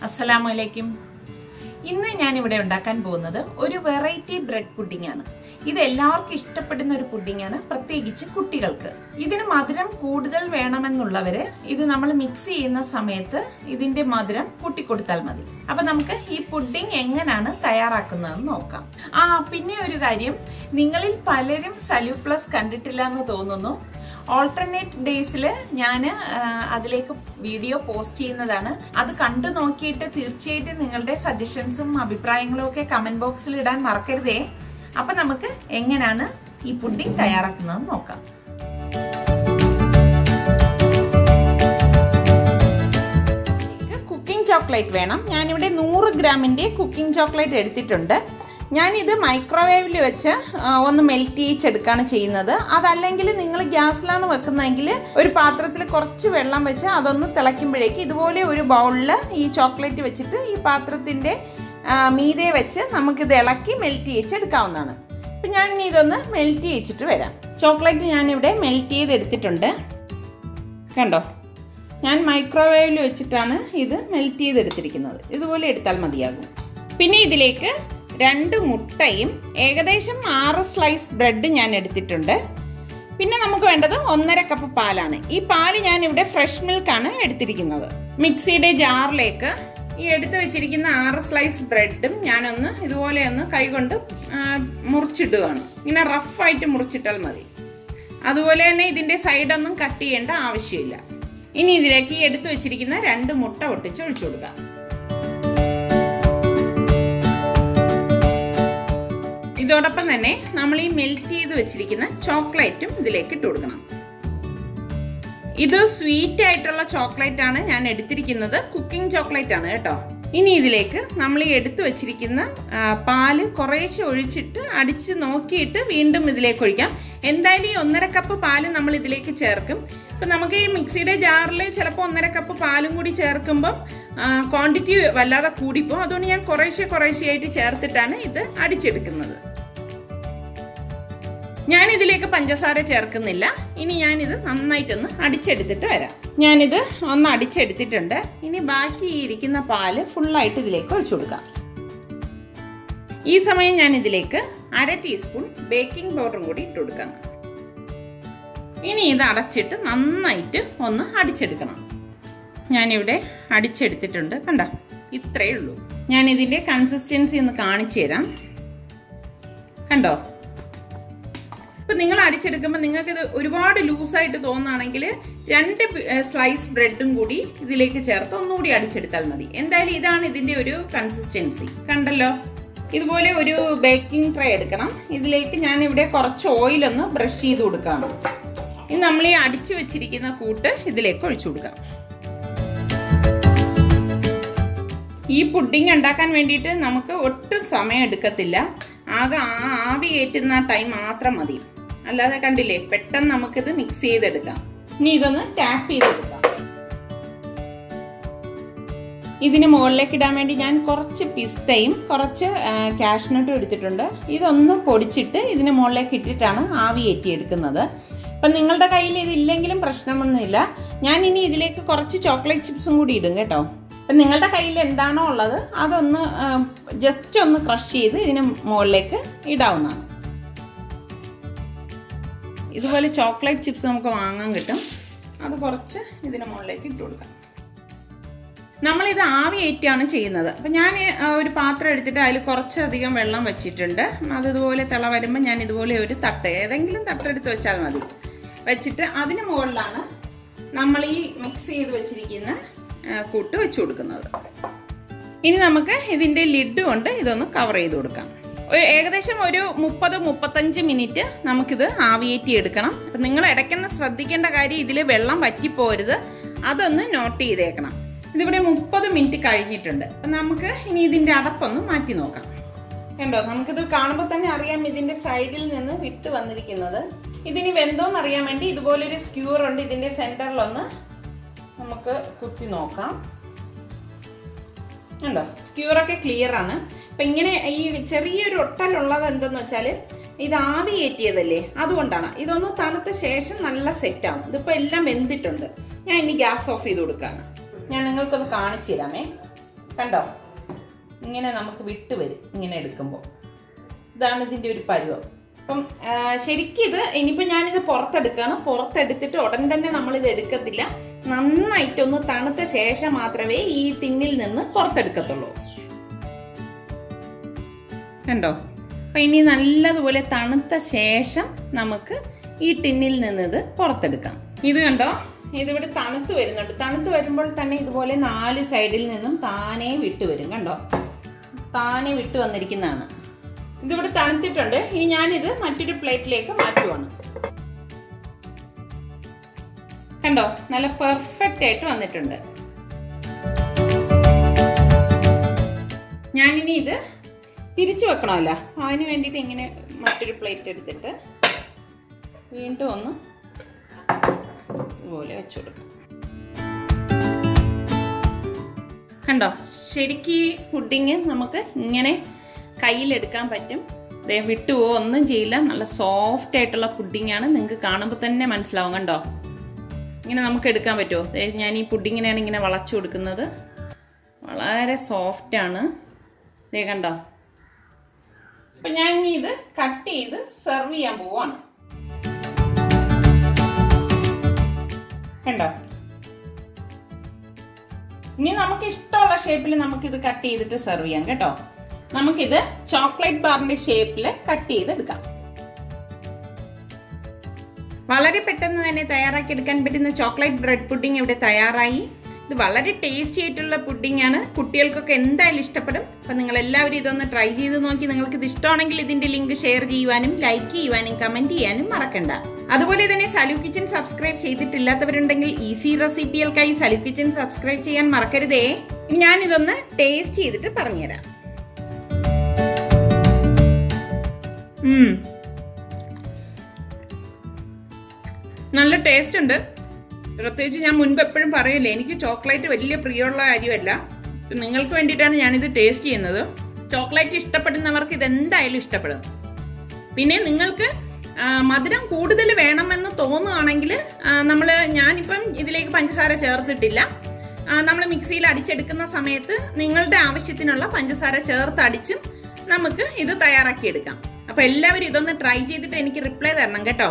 Assalamualaikum. ഇന്ന് ഞാൻ ഇവിടെ ഉണ്ടാക്കാൻ പോകുന്നത് ഒരു വെറൈറ്റി ബ്രെഡ് പുഡിംഗ് ആണ്. ഇത് എല്ലാവർക്കും ഇഷ്ടപ്പെടുന്ന ഒരു പുഡിംഗ് ആണ്, പ്രത്യേകിച്ച് കുട്ടികൾക്ക്. ഇതിന് മധുരം കൂടുതൽ വേണമെന്നുള്ളവര് ഇത് നമ്മൾ മിക്സ് ചെയ്യുന്ന സമയത്ത് ഇതിന്റെ മധുരം കൂട്ടിക്കൊടുത്താൽ മതി. അപ്പൊ നമുക്ക് ഈ പുഡിംഗ് എങ്ങനെയാണ് തയ്യാറാക്കുന്നതെന്ന് നോക്കാം. പിന്നെ ഒരു കാര്യം, നിങ്ങളിൽ പലരും സലു പ്ലസ് കണ്ടിട്ടില്ല എന്ന് തോന്നുന്നു. ഓൾട്ടർനേറ്റ് ഡേയ്സിൽ ഞാൻ അതിലേക്ക് വീഡിയോ പോസ്റ്റ് ചെയ്യുന്നതാണ്. അത് കണ്ടു നോക്കിയിട്ട് തീർച്ചയായിട്ടും നിങ്ങളുടെ സജഷൻസും അഭിപ്രായങ്ങളും ഒക്കെ കമന്റ് ബോക്സിൽ ഇടാൻ മറക്കരുതേ. അപ്പൊ നമുക്ക് എങ്ങനെയാണ് ഈ പുഡിംഗ് തയ്യാറാക്കുന്നതെന്ന് നോക്കാം. കുക്കിംഗ് ചോക്ലേറ്റ് വേണം. ഞാനിവിടെ 100 ഗ്രാമിന്റെ കുക്കിംഗ് ചോക്ലേറ്റ് എടുത്തിട്ടുണ്ട്. ഞാനിത് മൈക്രോവേവിൽ വെച്ച് ഒന്ന് മെൽറ്റ് ചെയ്യിച്ചെടുക്കുകയാണ് ചെയ്യുന്നത്. അതല്ലെങ്കിൽ നിങ്ങൾ ഗ്യാസിലാണ് വെക്കുന്നതെങ്കിൽ ഒരു പാത്രത്തിൽ കുറച്ച് വെള്ളം വെച്ച് അതൊന്ന് തിളയ്ക്കുമ്പോഴേക്ക് ഇതുപോലെ ഒരു ബൗളിൽ ഈ ചോക്ലേറ്റ് വെച്ചിട്ട് ഈ പാത്രത്തിൻ്റെ മീതെ വെച്ച് നമുക്കിത് ഇളക്കി മെൽറ്റ് ചെയ്യിച്ചെടുക്കാവുന്നതാണ്. അപ്പം ഞാൻ ഇനി ഇതൊന്ന് മെൽറ്റ് ചെയ്യിച്ചിട്ട് വരാം. ചോക്ലേറ്റ് ഞാനിവിടെ മെൽറ്റ് ചെയ്തെടുത്തിട്ടുണ്ട്. കണ്ടോ, ഞാൻ മൈക്രോവേവിൽ വെച്ചിട്ടാണ് ഇത് മെൽറ്റ് ചെയ്തെടുത്തിരിക്കുന്നത്. ഇതുപോലെ എടുത്താൽ മതിയാകും. പിന്നെ ഇതിലേക്ക് 2 മുട്ടയും ഏകദേശം 6 സ്ലൈസ് ബ്രെഡ് ഞാൻ എടുത്തിട്ടുണ്ട്. പിന്നെ നമുക്ക് വേണ്ടത് 1.5 കപ്പ് പാലാണ്. ഈ പാല് ഞാൻ ഇവിടെ ഫ്രഷ് മിൽക്കാണ് എടുത്തിരിക്കുന്നത്. മിക്സിയുടെ ജാറിലേക്ക് ഈ എടുത്തു വെച്ചിരിക്കുന്ന 6 സ്ലൈസ് ബ്രെഡും ഞാനൊന്ന് ഇതുപോലെ ഒന്ന് കൈകൊണ്ട് മുറിച്ചിടുകയാണ്. ഇങ്ങനെ റഫായിട്ട് മുറിച്ചിട്ടാൽ മതി. അതുപോലെ തന്നെ ഇതിന്റെ സൈഡൊന്നും കട്ട് ചെയ്യേണ്ട ആവശ്യമില്ല. ഇനി ഇതിലേക്ക് ഈ എടുത്തു വെച്ചിരിക്കുന്ന 2 മുട്ട പൊട്ടിച്ച് ഒഴിച്ചു കൊടുക്കാം. ഇതോടൊപ്പം തന്നെ നമ്മൾ ഈ മെൽറ്റ് ചെയ്ത് വെച്ചിരിക്കുന്ന ചോക്ലേറ്റും ഇതിലേക്ക് ഇട്ട് കൊടുക്കണം. ഇത് സ്വീറ്റ് ആയിട്ടുള്ള ചോക്ലേറ്റ് ആണ് ഞാൻ എടുത്തിരിക്കുന്നത്. കുക്കിംഗ് ചോക്ലേറ്റ് ആണ് കേട്ടോ. ഇനി ഇതിലേക്ക് നമ്മൾ ഈ എടുത്തു വെച്ചിരിക്കുന്ന പാല് കുറേശ്ശെ ഒഴിച്ചിട്ട് അടിച്ച് നോക്കിയിട്ട് വീണ്ടും ഇതിലേക്ക് ഒഴിക്കാം. എന്തായാലും ഈ 1.5 കപ്പ് പാല് നമ്മൾ ഇതിലേക്ക് ചേർക്കും. ഇപ്പം നമുക്ക് ഈ മിക്സിയുടെ ജാറിൽ ചിലപ്പോൾ 1.5 കപ്പ് പാലും കൂടി ചേർക്കുമ്പം ക്വാണ്ടിറ്റി വല്ലാതെ കൂടിപ്പോകും. അതുകൊണ്ട് ഞാൻ കുറേശ്ശെയായിട്ട് ചേർത്തിട്ടാണ് ഇത് അടിച്ചെടുക്കുന്നത്. ഞാൻ ഇതിലേക്ക് പഞ്ചസാര ചേർക്കുന്നില്ല. ഇനി ഞാനിത് നന്നായിട്ടൊന്ന് അടിച്ചെടുത്തിട്ട് വരാം. ഞാനിത് ഒന്ന് അടിച്ചെടുത്തിട്ടുണ്ട്. ഇനി ബാക്കി ഇരിക്കുന്ന പാല് ഫുള്ളായിട്ട് ഇതിലേക്ക് ഒഴിച്ചു കൊടുക്കാം. ഈ സമയം ഞാൻ ഇതിലേക്ക് 1/2 ടീസ്പൂൺ ബേക്കിംഗ് പൗഡറും കൂടി ഇട്ട് കൊടുക്കാം. ഇനി ഇത് അടച്ചിട്ട് നന്നായിട്ട് ഒന്ന് അടിച്ചെടുക്കണം. ഞാനിവിടെ അടിച്ചെടുത്തിട്ടുണ്ട്. കണ്ടോ, ഇത്രയേ ഉള്ളൂ. ഞാൻ ഇതിൻ്റെ കൺസിസ്റ്റൻസി ഒന്ന് കാണിച്ചു തരാം. കണ്ടോ, ഇപ്പം നിങ്ങൾ അടിച്ചെടുക്കുമ്പോൾ നിങ്ങൾക്കിത് ഒരുപാട് ലൂസായിട്ട് തോന്നുകയാണെങ്കിൽ 2 സ്ലൈസ് ബ്രെഡും കൂടി ഇതിലേക്ക് ചേർത്ത് ഒന്നുകൂടി അടിച്ചെടുത്താൽ മതി. എന്തായാലും ഇതാണ് ഇതിൻ്റെ ഒരു കൺസിസ്റ്റൻസി. കണ്ടല്ലോ, ഇതുപോലെ ഒരു ബേക്കിംഗ് ട്രേ എടുക്കണം. ഇതിലേക്ക് ഞാൻ ഇവിടെ കുറച്ച് ഓയിലൊന്ന് ബ്രഷ് ചെയ്ത് കൊടുക്കുകയാണ്. ഇനി നമ്മൾ ഈ അടിച്ചു വെച്ചിരിക്കുന്ന കൂട്ട് ഇതിലേക്ക് ഒഴിച്ചു കൊടുക്കാം. ഈ പുഡിംഗ് ഉണ്ടാക്കാൻ വേണ്ടിയിട്ട് നമുക്ക് ഒട്ടും സമയം എടുക്കത്തില്ല. ആകെ ആവി കയറ്റുന്ന ടൈം മാത്രം മതി. അല്ലാതെ കണ്ടില്ലേ, പെട്ടെന്ന് നമുക്കിത് മിക്സ് ചെയ്തെടുക്കാം. ഇനി ഇതൊന്ന് ടാപ്പ് ചെയ്തെടുക്കാം. ഇതിന് മുകളിലേക്ക് ഇടാൻ വേണ്ടി ഞാൻ കുറച്ച് പിസ്തയും കുറച്ച് കാഷ്നട്ടും എടുത്തിട്ടുണ്ട്. ഇതൊന്ന് പൊടിച്ചിട്ട് ഇതിന് മുകളിലേക്ക് ഇട്ടിട്ടാണ് ആവി കയറ്റിയെടുക്കുന്നത്. അപ്പം നിങ്ങളുടെ കയ്യിൽ ഇതില്ലെങ്കിലും പ്രശ്നമൊന്നുമില്ല. ഞാൻ ഇനി ഇതിലേക്ക് കുറച്ച് ചോക്ലേറ്റ് ചിപ്സും കൂടി ഇടും കേട്ടോ. അപ്പം നിങ്ങളുടെ കയ്യിൽ എന്താണോ ഉള്ളത് അതൊന്ന് ജസ്റ്റ് ഒന്ന് ക്രഷ് ചെയ്ത് ഇതിന് മുകളിലേക്ക് ഇടാവുന്നതാണ്. ഇതുപോലെ ചോക്ലേറ്റ് ചിപ്സ് നമുക്ക് വാങ്ങാൻ കിട്ടും. അത് കുറച്ച് ഇതിന് മുകളിലേക്ക് ഇട്ട് കൊടുക്കാം. നമ്മളിത് ആവി കയറ്റിയാണ് ചെയ്യുന്നത്. അപ്പം ഞാൻ ഒരു പാത്രം എടുത്തിട്ട് അതിൽ കുറച്ചധികം വെള്ളം വെച്ചിട്ടുണ്ട്. അതിതുപോലെ തിള വരുമ്പോൾ ഞാൻ ഇതുപോലെ ഒരു തട്ട്, ഏതെങ്കിലും തട്ടെടുത്ത് വെച്ചാൽ മതി, വെച്ചിട്ട് അതിന് മുകളിലാണ് നമ്മൾ ഈ മിക്സ് ചെയ്ത് വെച്ചിരിക്കുന്ന കൂട്ട് വെച്ച് കൊടുക്കുന്നത്. ഇനി നമുക്ക് ഇതിൻ്റെ ലിഡ് കൊണ്ട് ഇതൊന്ന് കവർ ചെയ്ത് കൊടുക്കാം. ഏകദേശം ഒരു 30-35 മിനിറ്റ് നമുക്കിത് ആവിയേറ്റി എടുക്കണം. അപ്പം നിങ്ങൾ ഇടയ്ക്കൊന്ന് ശ്രദ്ധിക്കേണ്ട കാര്യം, ഇതിൽ വെള്ളം വറ്റിപ്പോരുത്. അതൊന്ന് നോട്ട് ചെയ്തേക്കണം. ഇതിവിടെ 30 മിനിറ്റ് കഴിഞ്ഞിട്ടുണ്ട്. അപ്പം നമുക്ക് ഇനി ഇതിൻ്റെ അടപ്പൊന്ന് മാറ്റി നോക്കാം. കണ്ടോ, നമുക്കിത് കാണുമ്പോൾ തന്നെ അറിയാം ഇതിൻ്റെ സൈഡിൽ നിന്ന് വിട്ട് വന്നിരിക്കുന്നത്. ഇതിന് വെന്തോന്ന് അറിയാൻ വേണ്ടി ഇതുപോലൊരു സ്ക്യൂർ ഉണ്ട്. ഇതിൻ്റെ സെൻറ്ററിലൊന്ന് നമുക്ക് കുത്തി നോക്കാം. ഉണ്ടോ, സ്ക്യൂറൊക്കെ ക്ലിയർ ആണ്. അപ്പം ഇങ്ങനെ ഈ ചെറിയൊരു ഒട്ടലുള്ളത് എന്തെന്ന് വെച്ചാൽ ഇത് ആവി കയറ്റിയതല്ലേ, അതുകൊണ്ടാണ്. ഇതൊന്ന് തണുത്ത ശേഷം നല്ല സെറ്റാവും. ഇതിപ്പോൾ എല്ലാം വെന്തിട്ടുണ്ട്. ഞാൻ ഇനി ഗ്യാസ് ഓഫ് ചെയ്ത് കൊടുക്കുകയാണ്. ഞാൻ നിങ്ങൾക്കൊന്ന് കാണിച്ചു തരാമേ. കണ്ടോ, ഇങ്ങനെ നമുക്ക് വിട്ട് വരും ഇങ്ങനെ എടുക്കുമ്പോൾ. ഇതാണ് ഇതിൻ്റെ ഒരു പരുവം. അപ്പം ശരിക്കും ഇത് ഇനിയിപ്പോൾ ഞാനിത് പുറത്തെടുക്കുകയാണ്. പുറത്തെടുത്തിട്ട് ഉടൻ തന്നെ നമ്മളിത് എടുക്കത്തില്ല. നന്നായിട്ടൊന്ന് തണുത്ത ശേഷം മാത്രമേ ഈ ടിന്നിൽ നിന്ന് പുറത്തെടുക്കത്തുള്ളൂ. കണ്ടോ, അപ്പം ഇനി നല്ലതുപോലെ തണുത്ത ശേഷം നമുക്ക് ഈ ടിന്നിൽ നിന്ന് ഇത് പുറത്തെടുക്കാം. ഇത് കണ്ടോ, ഇതിവിടെ തണുത്ത് വരുന്നുണ്ട്. തണുത്ത് വരുമ്പോൾ തന്നെ ഇതുപോലെ 4 സൈഡിൽ നിന്നും താനേ വിട്ട് വരും. കണ്ടോ, താനേ വിട്ട് വന്നിരിക്കുന്നതാണ്. ഇതിവിടെ തണുത്തിട്ടുണ്ട്. ഇനി ഞാനിത് മറ്റൊരു പ്ലേറ്റിലേക്ക് മാറ്റുവാണ്. കണ്ടോ, നല്ല പെർഫെക്റ്റ് ആയിട്ട് വന്നിട്ടുണ്ട്. ഞാനിനി ഇത് തിരിച്ചു വെക്കണമല്ലോ, അതിന് വേണ്ടിയിട്ട് ഇങ്ങനെ മറ്റൊരു പ്ലേറ്റ് എടുത്തിട്ട് വീണ്ടും ഒന്ന് ഇതുപോലെ വെച്ചു കൊടുക്കും. കണ്ടോ, ശരിക്കും ഈ പുഡിങ് നമുക്ക് ഇങ്ങനെ കയ്യിലെടുക്കാൻ പറ്റും. വിട്ടുപോവോ ഒന്നും ചെയ്യില്ല. നല്ല സോഫ്റ്റ് ആയിട്ടുള്ള പുഡിങ്ങാണ്. നിങ്ങൾക്ക് കാണുമ്പോൾ തന്നെ മനസ്സിലാവും. കണ്ടോ, ഇങ്ങനെ നമുക്ക് എടുക്കാൻ പറ്റുമോ? ഞാൻ ഈ പുഡിങ്ങിനെയാണ് ഇങ്ങനെ വളച്ചു കൊടുക്കുന്നത്. വളരെ സോഫ്റ്റാണ്. കണ്ടോ. അപ്പം ഞാൻ ഇനി ഇത് കട്ട് ചെയ്ത് സെർവ് ചെയ്യാൻ പോവാണ്. കണ്ടോ, ഇനി നമുക്ക് ഇഷ്ടമുള്ള ഷേപ്പിൽ നമുക്കിത് കട്ട് ചെയ്തിട്ട് സെർവ് ചെയ്യാം കേട്ടോ. നമുക്കിത് ചോക്ലേറ്റ് ബാറിന്റെ ഷേപ്പിൽ കട്ട് ചെയ്തെടുക്കാം. വളരെ പെട്ടെന്ന് തന്നെ തയ്യാറാക്കി എടുക്കാൻ പറ്റുന്ന ചോക്ലേറ്റ് ബ്രെഡ് പുഡിംഗ് ഇവിടെ തയ്യാറായി. ഇത് വളരെ ടേസ്റ്റി ആയിട്ടുള്ള പുഡിംഗ് ആണ്. കുട്ടികൾക്കൊക്കെ എന്തായാലും ഇഷ്ടപ്പെടും. അപ്പം നിങ്ങൾ എല്ലാവരും ഇതൊന്ന് ട്രൈ ചെയ്ത് നോക്കി. നിങ്ങൾക്ക് ഇത് ഇഷ്ടമാണെങ്കിൽ ഇതിന്റെ ലിങ്ക് ഷെയർ ചെയ്യുവാനും ലൈക്ക് ചെയ്യുവാനും കമന്റ് ചെയ്യാനും മറക്കണ്ട. അതുപോലെ തന്നെ സലു കിച്ചൻ സബ്സ്ക്രൈബ് ചെയ്തിട്ടില്ലാത്തവരുണ്ടെങ്കിൽ ഈസി റെസിപ്പികൾക്കായി സലു കിച്ചൻ സബ്സ്ക്രൈബ് ചെയ്യാൻ മറക്കരുതേ. ഞാനിതൊന്ന് ടേസ്റ്റ് ചെയ്തിട്ട് പറഞ്ഞുതരാം. നല്ല ടേസ്റ്റ് ഉണ്ട്. പ്രത്യേകിച്ച് ഞാൻ മുൻപ് എപ്പോഴും പറയില്ലേ, എനിക്ക് ചോക്ലേറ്റ് വലിയ പ്രിയമുള്ള കാര്യമല്ല. നിങ്ങൾക്ക് വേണ്ടിയിട്ടാണ് ഞാനിത് ടേസ്റ്റ് ചെയ്യുന്നത്. ചോക്ലേറ്റ് ഇഷ്ടപ്പെടുന്നവർക്ക് ഇതെന്തായാലും ഇഷ്ടപ്പെടും. പിന്നെ നിങ്ങൾക്ക് മധുരം കൂടുതൽ വേണമെന്ന് തോന്നുകയാണെങ്കിൽ ഞാനിപ്പം ഇതിലേക്ക് പഞ്ചസാര ചേർത്തിട്ടില്ല. നമ്മൾ മിക്സിയിൽ അടിച്ചെടുക്കുന്ന സമയത്ത് നിങ്ങളുടെ ആവശ്യത്തിനുള്ള പഞ്ചസാര ചേർത്ത് അടിച്ചും നമുക്ക് ഇത് തയ്യാറാക്കിയെടുക്കാം. അപ്പോൾ എല്ലാവരും ഇതൊന്ന് ട്രൈ ചെയ്തിട്ട് എനിക്ക് റിപ്ലൈ തരണം കേട്ടോ.